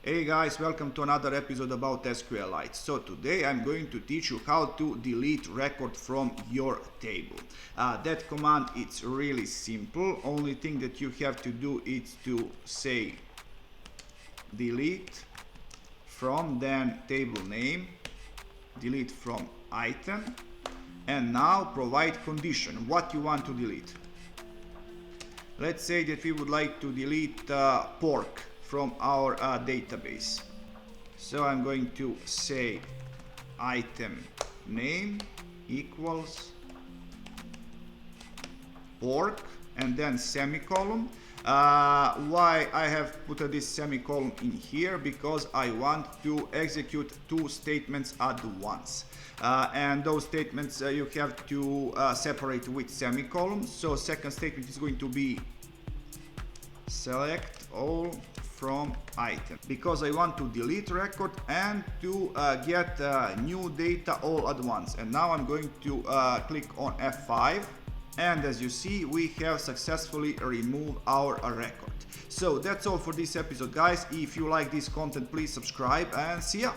Hey guys, welcome to another episode about SQLite. So today I'm going to teach you how to delete record from your table. That command, it's really simple. Only thing that you have to do is to say delete from, then table name, delete from item, and now provide condition what you want to delete. Let's say that we would like to delete pork from our database. So I'm going to say item name equals pork and then semicolon. Why I have put this semicolon in here? Because I want to execute two statements at once. And those statements you have to separate with semicolons. So second statement is going to be select all from item, because I want to delete record and to get new data all at once. And now I'm going to click on F5, and as you see, we have successfully removed our record. So that's all for this episode, guys. If you like this content, please subscribe and see ya.